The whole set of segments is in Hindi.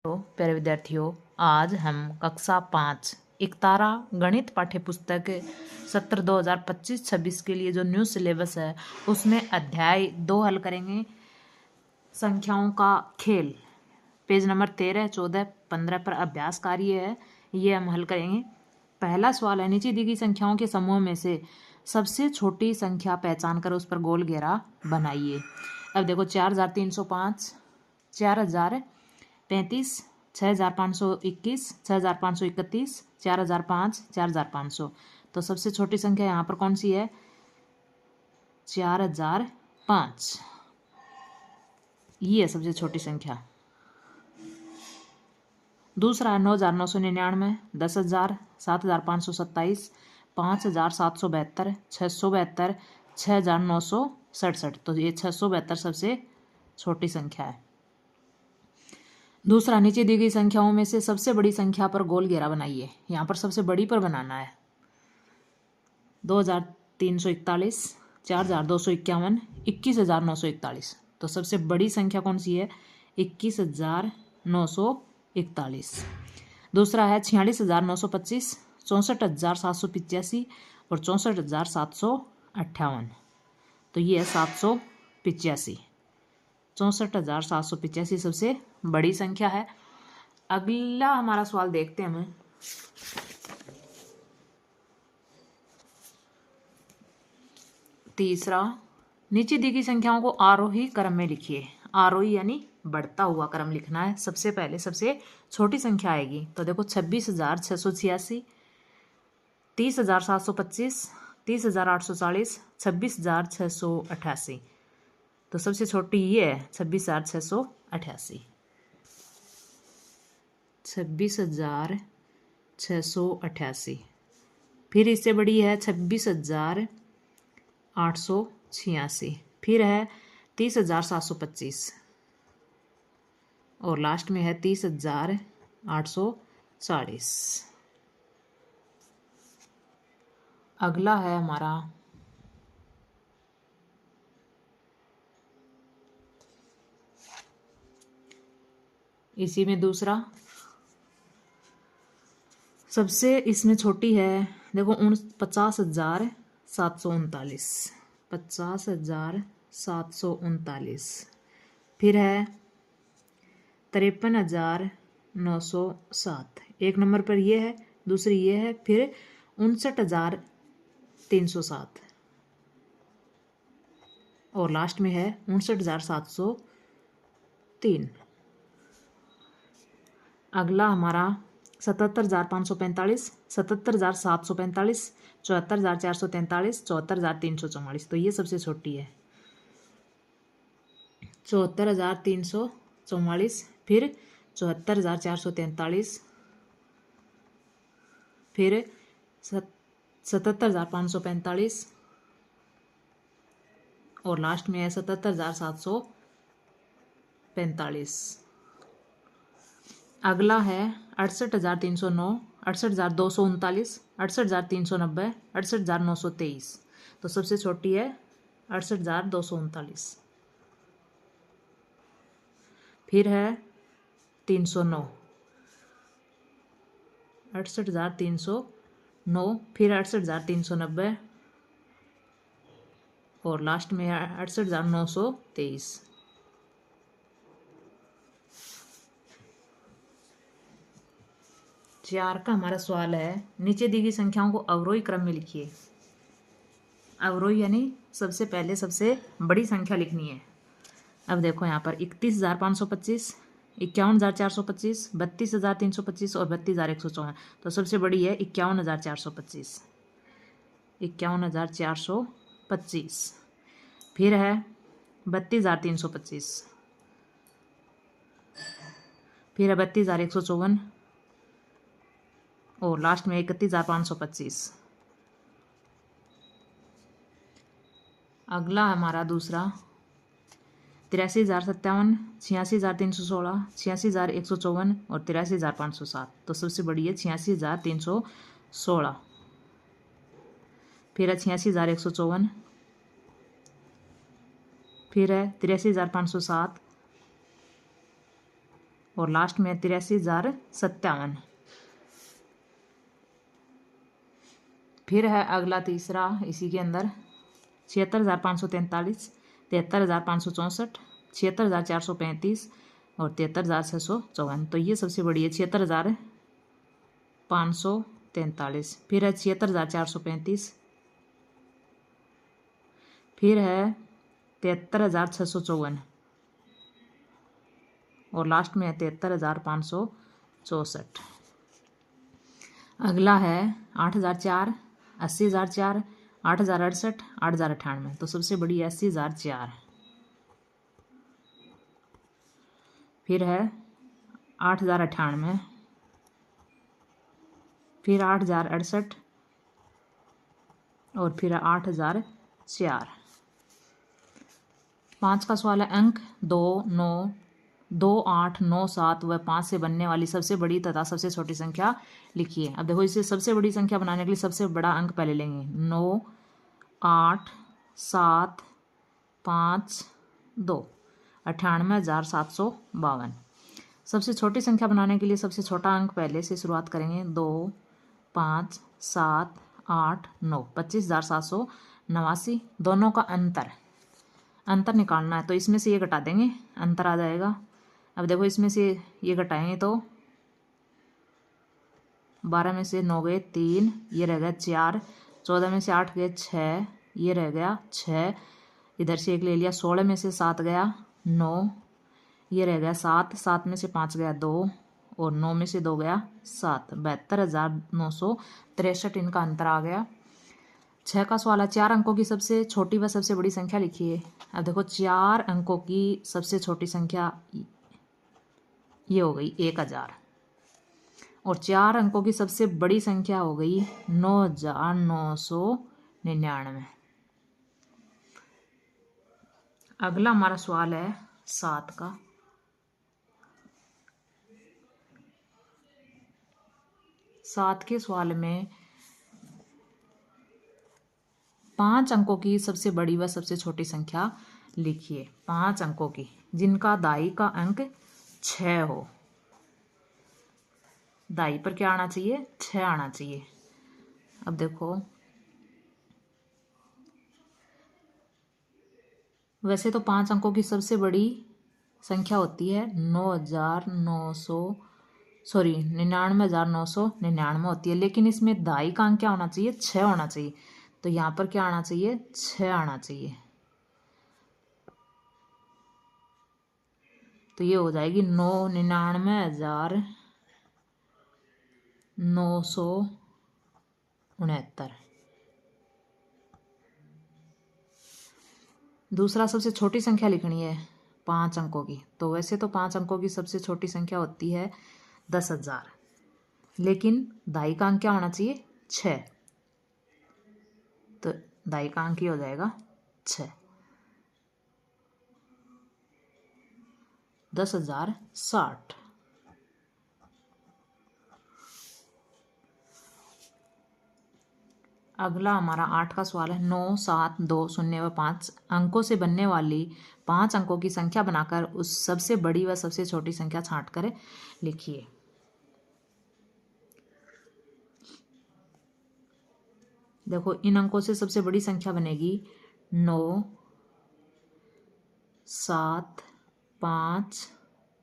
तो प्यारे विद्यार्थियों, आज हम कक्षा 5 एकतारा गणित पाठ्य पुस्तक सत्र 2025-26 के लिए जो न्यू सिलेबस है उसमें अध्याय 2 हल करेंगे। संख्याओं का खेल, पेज नंबर 13, 14, 15 पर अभ्यास कार्य है, ये हम हल करेंगे। पहला सवाल है, नीचे दी गई संख्याओं के समूह में से सबसे छोटी संख्या पहचान कर उस पर गोल घेरा बनाइए। अब देखो 4305, 4035, 6521, 6531, 4005, 4500। तो सबसे छोटी संख्या यहाँ पर कौन सी है? 4005, ये है सबसे छोटी संख्या। दूसरा है 9999, 10,000, 7,527, 5,772, 672, 6,967। तो ये 672 सबसे छोटी संख्या है। दूसरा, नीचे दी गई संख्याओं में से सबसे बड़ी संख्या पर गोल घेरा बनाइए। यहाँ पर सबसे बड़ी पर बनाना है। 2,341, 4,251, 21,941। तो सबसे बड़ी संख्या कौन सी है? 21,941। दूसरा है 46,925, 64,785 और 64,758। तो ये है 785। 64,785 सबसे बड़ी संख्या है। अगला हमारा सवाल देखते हैं हम। तीसरा, नीचे दी गई संख्याओं को आरोही क्रम में लिखिए। आरोही यानी बढ़ता हुआ क्रम लिखना है। सबसे पहले सबसे छोटी संख्या आएगी। तो देखो 26,686, 30,725, 30,840, 26,688। तो सबसे छोटी ये है 26,688। 26,688। फिर इससे बड़ी है 26,886। फिर है 30,725 और लास्ट में है 30,840। अगला है हमारा इसी में दूसरा, सबसे इसमें छोटी है। देखो 50,739, 50,739। फिर है 53,907। एक नंबर पर ये है, दूसरी ये है। फिर 59,307 और लास्ट में है 59,703। अगला हमारा 77,545, 77,745, 74,443, 74,344। तो ये सबसे छोटी है 74,344। फिर 74,443, फिर 77,545 और लास्ट में है 77,745। अगला है 68,309, 68,239, 68,390, 68,923। तो सबसे छोटी है 68,239। फिर है 309, 68,309। फिर 68,390 और लास्ट में है 68,923। चार का हमारा सवाल है, नीचे दी गई संख्याओं को अवरोही क्रम में लिखिए। अवरोही यानी सबसे पहले सबसे बड़ी संख्या लिखनी है। अब देखो यहाँ पर 31,525, 51,425, 32,325 और 32,154। तो सबसे बड़ी है 51,425, 51,425। फिर है 32,325, फिर है 32,154 और लास्ट में 31,525। अगला हमारा दूसरा 83,057, 86,316, 86,154 और 83,507। तो सबसे बड़ी है 86,316। फिर है 86,154, फिर है 83,507 और लास्ट में 83,057। फिर है अगला तीसरा इसी के अंदर 76,543, 73,564, 76,435 और 73,654। तो ये सबसे बड़ी है 76,543। फिर है 76,435, फिर है 73,654 और लास्ट में है 73,564। अगला है 8,004, 80,004, 8,068, 8,098। तो सबसे बड़ी है 80,004। फिर है 8,098, फिर 8,068 और फिर 8,004। 5 का सवाल है अंक 2, 9, 2, 8, 9, 7 व 5 से बनने वाली सबसे बड़ी तथा सबसे छोटी संख्या लिखिए। अब देखो इसे सबसे बड़ी संख्या बनाने के लिए सबसे बड़ा अंक पहले लेंगे। 9, 8, 7, 5, 2, 98,752। सबसे छोटी संख्या बनाने के लिए सबसे छोटा अंक पहले से शुरुआत करेंगे। 2, 5, 7, 8, 9, 25,789। दोनों का अंतर निकालना है तो इसमें से ये घटा देंगे, अंतर आ जाएगा। अब देखो इसमें से ये घटाएंगे तो 12 में से 9 गए 3, ये रह गया 4, 14 में से 8 गए 6, ये रह गया 6, इधर से एक ले लिया, 16 में से 7 गया 9, ये रह गया 7, 7 में से 5 गया 2 और 9 में से 2 गया 7। 72,963 इनका अंतर आ गया। 6 का सवाल है 4 अंकों की सबसे छोटी व सबसे बड़ी संख्या लिखिए। अब देखो 4 अंकों की सबसे छोटी संख्या ये हो गई 1,000 और 4 अंकों की सबसे बड़ी संख्या हो गई 9,999। अगला हमारा सवाल है 7 का। 7 के सवाल में 5 अंकों की सबसे बड़ी व सबसे छोटी संख्या लिखिए। 5 अंकों की जिनका दाई का अंक 6 हो। दाई पर क्या आना चाहिए? 6 आना चाहिए। अब देखो वैसे तो 5 अंकों की सबसे बड़ी संख्या होती है 99,999 होती है, लेकिन इसमें दाई का अंक क्या होना चाहिए? 6 होना चाहिए। तो यहाँ पर क्या आना चाहिए? 6 आना चाहिए। तो ये हो जाएगी 99,969। दूसरा सबसे छोटी संख्या लिखनी है 5 अंकों की। तो वैसे तो 5 अंकों की सबसे छोटी संख्या होती है 10,000, लेकिन दाई का अंक क्या होना चाहिए? 6। तो दाई का अंक ये हो जाएगा 6। 10,060। अगला हमारा 8 का सवाल है 9, 7, 2, 0 व 5 अंकों से बनने वाली 5 अंकों की संख्या बनाकर उस सबसे बड़ी व सबसे छोटी संख्या छांट कर लिखिए। देखो इन अंकों से सबसे बड़ी संख्या बनेगी 9, 7, 5,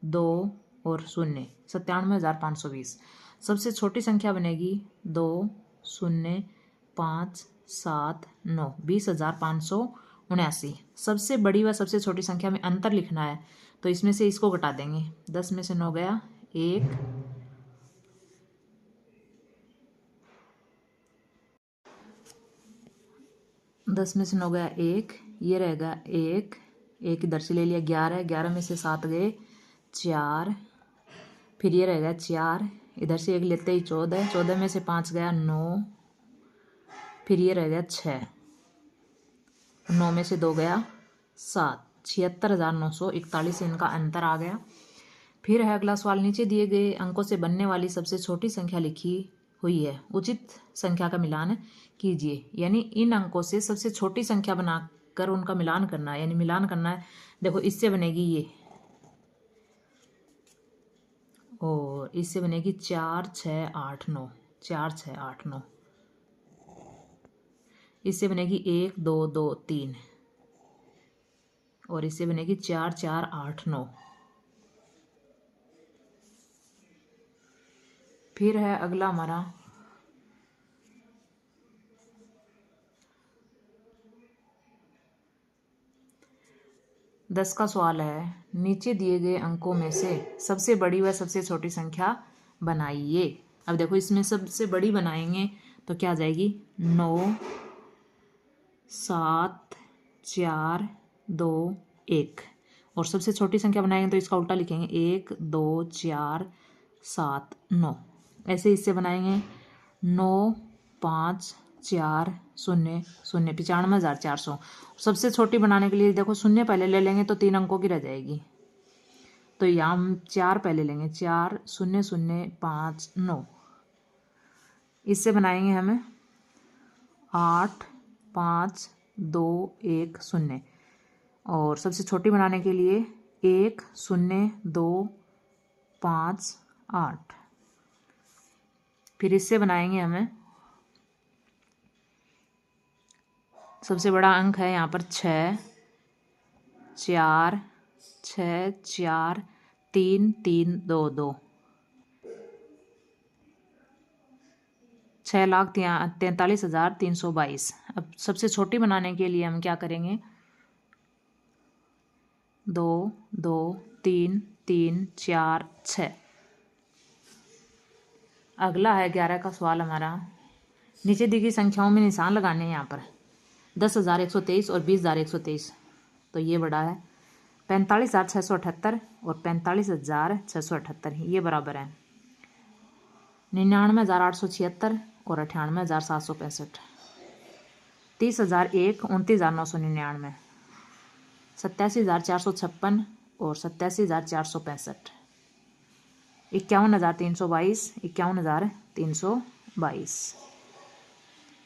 2 और 0, 97,520। सबसे छोटी संख्या बनेगी 2, 0, 5, 7, 9, 20,579। सबसे बड़ी व सबसे छोटी संख्या में अंतर लिखना है तो इसमें से इसको घटा देंगे। 10 में से 9 गया 1, 10 में से 9 गया 1, ये रहेगा 1, एक इधर से ले लिया 11, 11 में से 7 गए 4, फिर ये रहेगा 4, इधर से एक लेते ही 14, 14 में से 5 गया 9, फिर ये रह गया 6, 9 में से 2 गया 7, 76,941 इनका अंतर आ गया। फिर है अगला सवाल, नीचे दिए गए अंकों से बनने वाली सबसे छोटी संख्या लिखी हुई है, उचित संख्या का मिलान कीजिए। यानी इन अंकों से सबसे छोटी संख्या बनाकर उनका मिलान करना है, यानी मिलान करना है। देखो इससे बनेगी ये और इससे बनेगी 4 6 8 9, 4 6 8 9। इससे बनेगी 1 2 2 3 और इससे बनेगी 4 4 8 9। फिर है अगला हमारा 10 का सवाल है। नीचे दिए गए अंकों में से सबसे बड़ी व सबसे छोटी संख्या बनाइए। अब देखो इसमें सबसे बड़ी बनाएंगे तो क्या आ जाएगी 9 7 4 2 1। और सबसे छोटी संख्या बनाएंगे तो इसका उल्टा लिखेंगे 1 2 4 7 9। ऐसे इससे बनाएंगे 9 5 4 0 0 95,400। सबसे छोटी बनाने के लिए देखो शून्य पहले ले लेंगे तो 3 अंकों की रह जाएगी। तो यहाँ हम 4 पहले लेंगे 4 0 0 5 9। इससे बनाएंगे हमें 8 5 2 1 0। और सबसे छोटी बनाने के लिए 1 0 2 5 8। फिर इससे बनाएंगे हमें सबसे बड़ा अंक है यहाँ पर 6 4 6 4 3 3 2 2, 6,43,322। अब सबसे छोटी बनाने के लिए हम क्या करेंगे 2 2 3 3 4 6। अगला है 11 का सवाल हमारा। नीचे दी गई संख्याओं में निशान लगाने हैं यहाँ पर 10,123 और 20,123। तो ये बड़ा है 45,678 और 45,678, ये बराबर है 99,876 और 98,765। 30,001 29,999, 87,456 और 87,465, 51,322 51,322,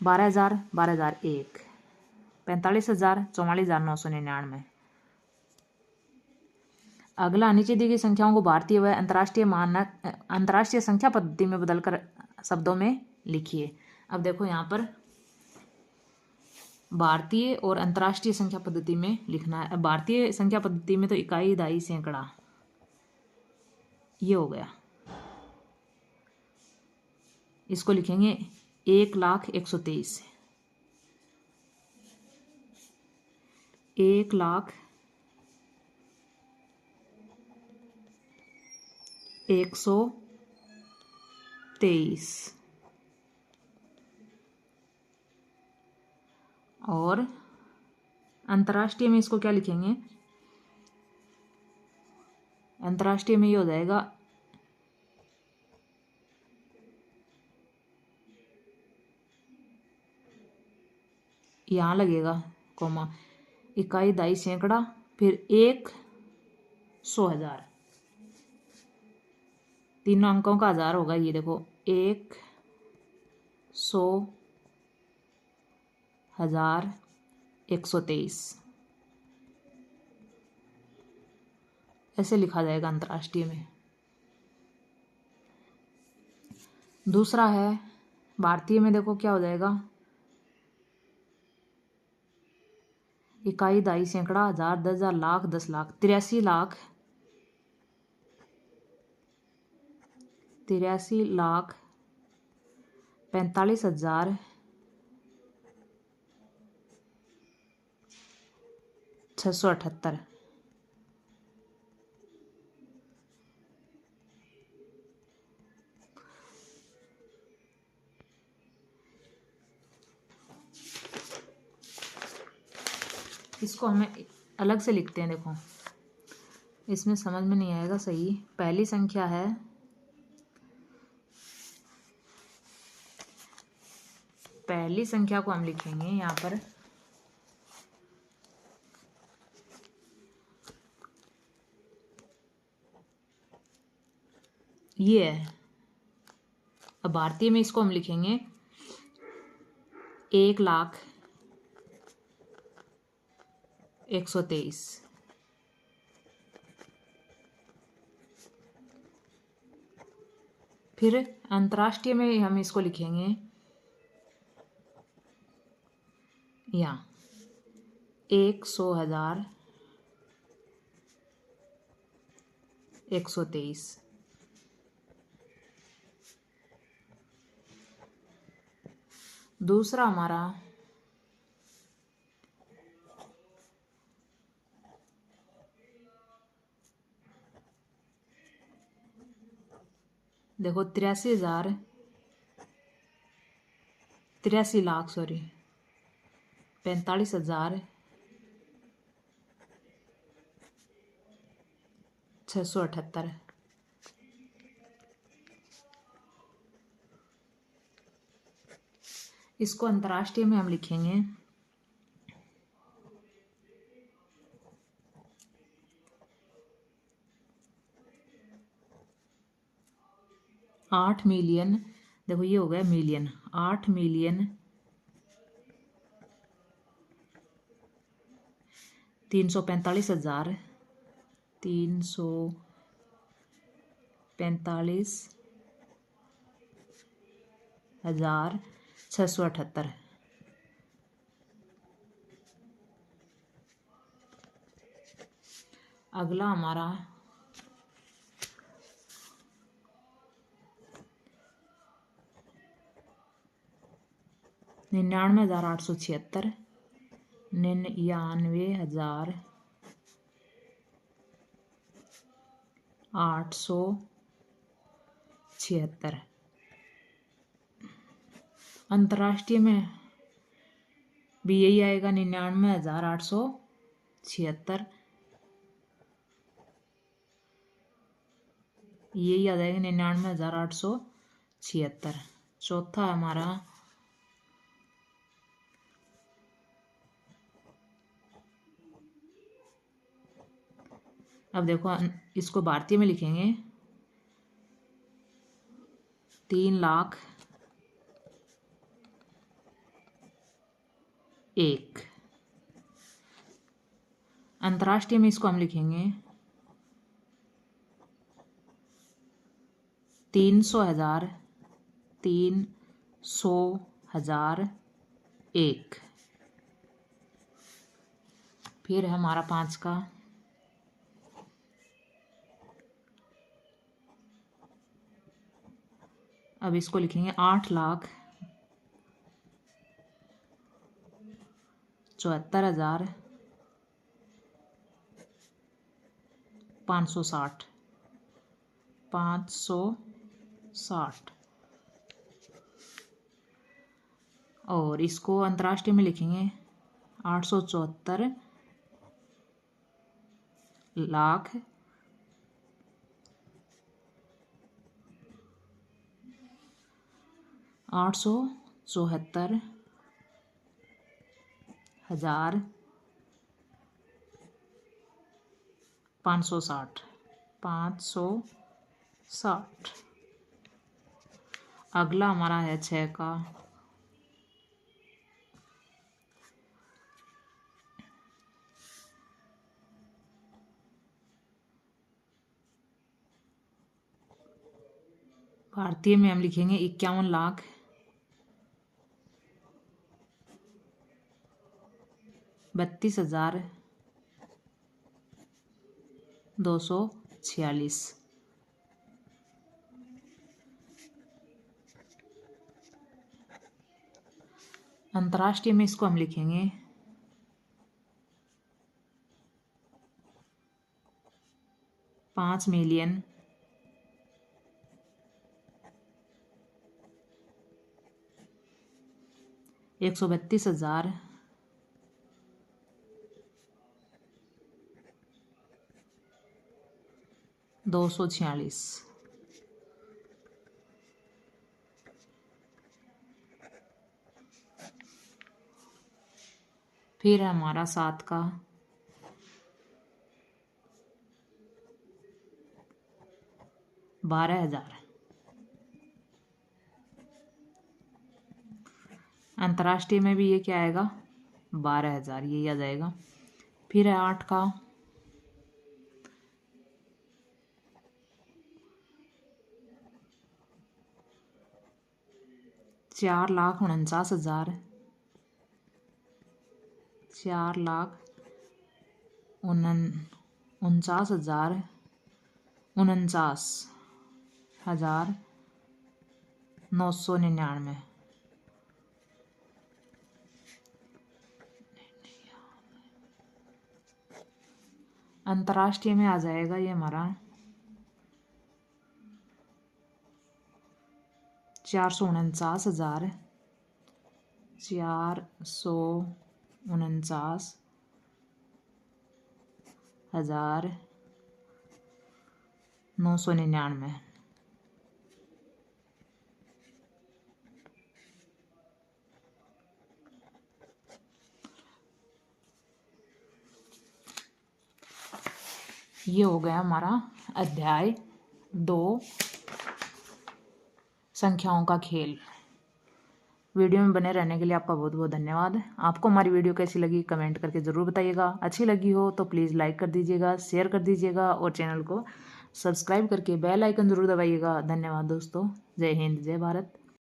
12,000 12,001, 45,000 44,999। अगला नीचे दी गई संख्याओं को भारतीय व अंतर्राष्ट्रीय संख्या पद्धति में बदलकर शब्दों में लिखिए। अब देखो यहाँ पर भारतीय और अंतर्राष्ट्रीय संख्या पद्धति में लिखना है। भारतीय संख्या पद्धति में तो इकाई दहाई सैकड़ा ये हो गया। इसको लिखेंगे 1,00,123, 1,00,123। और अंतर्राष्ट्रीय में इसको क्या लिखेंगे, अंतर्राष्ट्रीय में ये हो जाएगा यहाँ लगेगा कोमा, इकाई दहाई सैकड़ा फिर 100,000, तीनों अंकों का 1000 होगा। ये देखो 100,000 123 ऐसे लिखा जाएगा अंतर्राष्ट्रीय में। दूसरा है भारतीय में, देखो क्या हो जाएगा इकाई दहाई सैकड़ा 1000 10,000 लाख 10,00,000 83,00,000 45,000 678। इसको हमें अलग से लिखते हैं। देखो इसमें समझ में नहीं आएगा सही। पहली संख्या है पहली संख्या को हम लिखेंगे यहाँ पर ये है। अब भारतीय में इसको हम लिखेंगे 1,00,123। फिर अंतर्राष्ट्रीय में हम इसको लिखेंगे यहाँ 100, 1000, 123। दूसरा हमारा देखो 83,000, 83 लाख, सॉरी, 45,678। इसको अंतर्राष्ट्रीय में हम लिखेंगे 8 मिलियन। देखो ये हो गया मिलियन, 8 मिलियन 345,000, 345,678। अगला हमारा 99,876, 99,876। अंतर्राष्ट्रीय में भी यही आएगा 99,876, यही आ जाएगा 99,876। चौथा हमारा अब देखो इसको भारतीय में लिखेंगे 3,01,000। अंतर्राष्ट्रीय में इसको हम लिखेंगे 300,000, 300,001। फिर हमारा 5 का अब इसको लिखेंगे 8,74,560, 560। और इसको अंतर्राष्ट्रीय में लिखेंगे 874,00,000, 874,560, 560। अगला हमारा है 6 का भारतीय में हम लिखेंगे 51,00,000, 32,246। अंतर्राष्ट्रीय में इसको हम लिखेंगे 5 मिलियन 132,000, 246। फिर हमारा 7 का 12,000। अंतर्राष्ट्रीय में भी ये क्या आएगा 12,000, यही आ जाएगा। फिर है 8 का 4,49,000, 4,49,000, 49,999। अंतर्राष्ट्रीय में आ जाएगा ये हमारा 449,000, 449,999। ये हो गया हमारा अध्याय 2 संख्याओं का खेल। वीडियो में बने रहने के लिए आपका बहुत बहुत धन्यवाद। आपको हमारी वीडियो कैसी लगी कमेंट करके ज़रूर बताइएगा। अच्छी लगी हो तो प्लीज़ लाइक कर दीजिएगा, शेयर कर दीजिएगा और चैनल को सब्सक्राइब करके बेल आइकन ज़रूर दबाइएगा। धन्यवाद दोस्तों। जय हिंद, जय भारत।